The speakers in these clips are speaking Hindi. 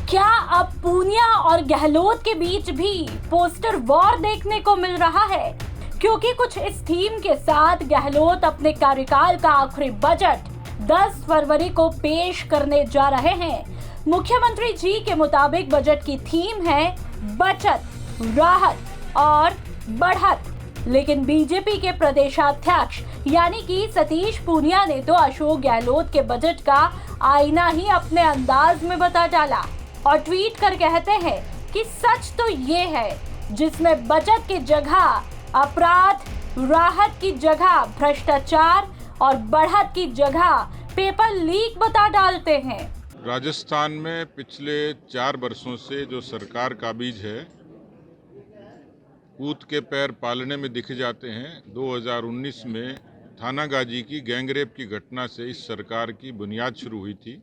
क्या अब पूनिया और गहलोत के बीच भी पोस्टर वॉर देखने को मिल रहा है? क्योंकि कुछ इस थीम के साथ गहलोत अपने कार्यकाल का आखिरी बजट 10 फरवरी को पेश करने जा रहे हैं। मुख्यमंत्री जी के मुताबिक बजट की थीम है बचत, राहत और बढ़त। लेकिन बीजेपी के प्रदेशाध्यक्ष यानी कि सतीश पूनिया ने तो अशोक गहलोत के बजट का आईना ही अपने अंदाज में बता डाला और ट्वीट कर कहते हैं कि सच तो ये है जिसमें बचत की जगह अपराध, राहत की जगह भ्रष्टाचार और बढ़त की जगह पेपर लीक बता डालते हैं। राजस्थान में पिछले 4 वर्षों से जो सरकार काबिज है, कूद के पैर पालने में दिख जाते हैं। 2019 में थानागाजी की गैंगरेप की घटना से इस सरकार की बुनियाद शुरू हुई थी।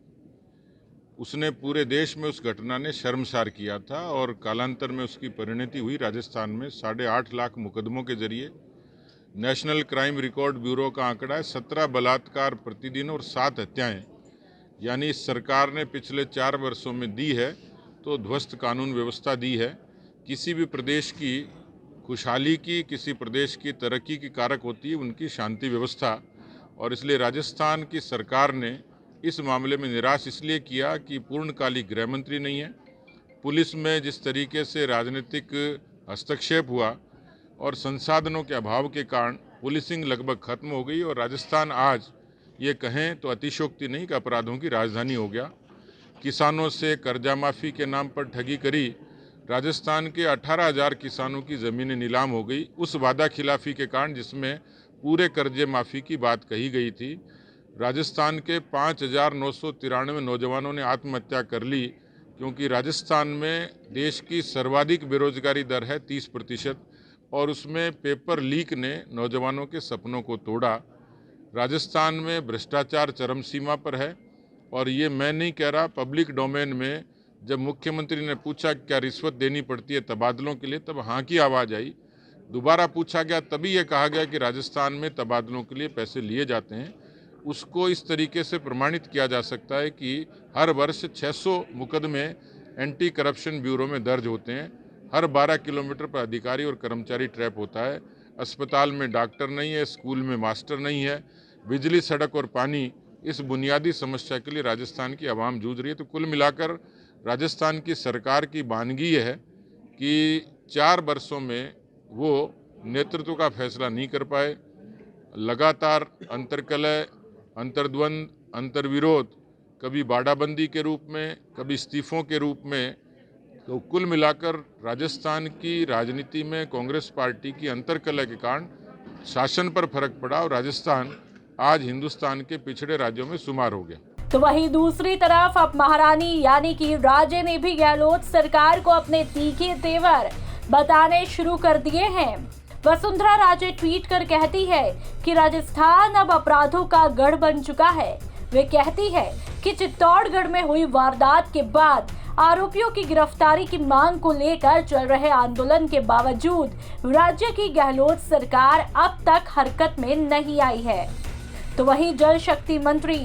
उसने पूरे देश में उस घटना ने शर्मसार किया था और कालांतर में उसकी परिणति हुई राजस्थान में 8.5 लाख मुकदमों के जरिए। नेशनल क्राइम रिकॉर्ड ब्यूरो का आंकड़ा है 17 बलात्कार प्रतिदिन और 7 हत्याएं। यानी इस सरकार ने पिछले 4 वर्षों में दी है तो ध्वस्त कानून व्यवस्था दी है। किसी भी प्रदेश की खुशहाली की, किसी प्रदेश की तरक्की की कारक होती है उनकी शांति व्यवस्था, और इसलिए राजस्थान की सरकार ने इस मामले में निराश इसलिए किया कि पूर्णकालिक गृह मंत्री नहीं है। पुलिस में जिस तरीके से राजनीतिक हस्तक्षेप हुआ और संसाधनों के अभाव के कारण पुलिसिंग लगभग खत्म हो गई और राजस्थान आज ये कहें तो अतिशयोक्ति नहीं कि अपराधों की राजधानी हो गया। किसानों से कर्जा माफ़ी के नाम पर ठगी करी। राजस्थान के 18,000 किसानों की ज़मीनें नीलाम हो गई उस वादा खिलाफी के कारण जिसमें पूरे कर्जे माफ़ी की बात कही गई थी। राजस्थान के 5,993 नौजवानों ने आत्महत्या कर ली क्योंकि राजस्थान में देश की सर्वाधिक बेरोजगारी दर है 30% और उसमें पेपर लीक ने नौजवानों के सपनों को तोड़ा। राजस्थान में भ्रष्टाचार चरम सीमा पर है और ये मैं नहीं कह रहा, पब्लिक डोमेन में जब मुख्यमंत्री ने पूछा क्या रिश्वत देनी पड़ती है तबादलों के लिए, तब हाँ की आवाज़ आई। दोबारा पूछा गया तभी ये कहा गया कि राजस्थान में तबादलों के लिए पैसे लिए जाते हैं। उसको इस तरीके से प्रमाणित किया जा सकता है कि हर वर्ष 600 मुकदमे एंटी करप्शन ब्यूरो में दर्ज होते हैं। हर 12 किलोमीटर पर अधिकारी और कर्मचारी ट्रैप होता है। अस्पताल में डॉक्टर नहीं है, स्कूल में मास्टर नहीं है, बिजली, सड़क और पानी, इस बुनियादी समस्या के लिए राजस्थान की आवाम जूझ रही है। तो कुल मिलाकर राजस्थान की सरकार की वानगी है कि 4 वर्षों में वो नेतृत्व का फैसला नहीं कर पाए। लगातार अंतर्कलह, अंतर्द्वंद, अंतर्विरोध, कभी बाड़ाबंदी के रूप में, कभी इस्तीफों के रूप में। तो कुल मिलाकर राजस्थान की राजनीति में कांग्रेस पार्टी की अंतर्कलह के कारण शासन पर फर्क पड़ा और राजस्थान आज हिंदुस्तान के पिछड़े राज्यों में शुमार हो गया। तो वहीं दूसरी तरफ अब महारानी यानी कि राजे ने भी गहलोत सरकार को अपने तीखे तेवर बताने शुरू कर दिए हैं। वसुंधरा राजे ट्वीट कर कहती है कि राजस्थान अब अपराधों का गढ़ बन चुका है। वे कहती है कि चित्तौड़गढ़ में हुई वारदात के बाद आरोपियों की गिरफ्तारी की मांग को लेकर चल रहे आंदोलन के बावजूद राज्य की गहलोत सरकार अब तक हरकत में नहीं आई है। तो वहीं जल शक्ति मंत्री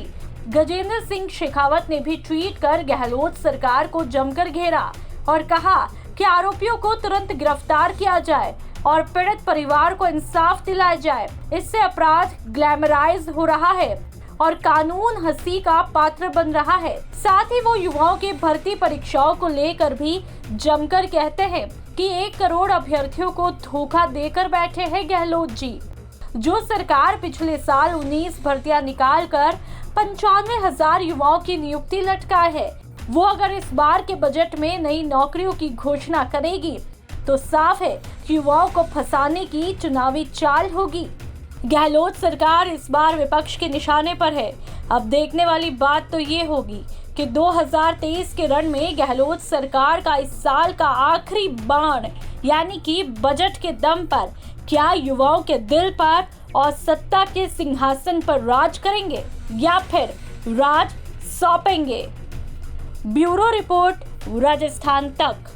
गजेंद्र सिंह शेखावत ने भी ट्वीट कर गहलोत सरकार को जमकर घेरा और कहा कि आरोपियों को तुरंत गिरफ्तार किया जाए और पीड़ित परिवार को इंसाफ दिलाया जाए। इससे अपराध ग्लैमराइज हो रहा है और कानून हंसी का पात्र बन रहा है। साथ ही वो युवाओं की भर्ती परीक्षाओं को लेकर भी जमकर कहते हैं कि 1 करोड़ अभ्यर्थियों को धोखा देकर बैठे हैं गहलोत जी। जो सरकार पिछले साल 19 भर्तियां निकाल कर 95,000 युवाओं की नियुक्ति लटकाए है, वो अगर इस बार के बजट में नई नौकरियों की घोषणा करेगी तो साफ है कि युवाओं को फंसाने की चुनावी चाल होगी। गहलोत सरकार इस बार विपक्ष के निशाने पर है। अब देखने वाली बात तो ये होगी कि 2023 के रण में गहलोत सरकार का इस साल का आखिरी बाण यानी कि बजट के दम पर क्या युवाओं के दिल पर और सत्ता के सिंहासन पर राज करेंगे या फिर राज सौंपेंगे। ब्यूरो रिपोर्ट, राजस्थान तक।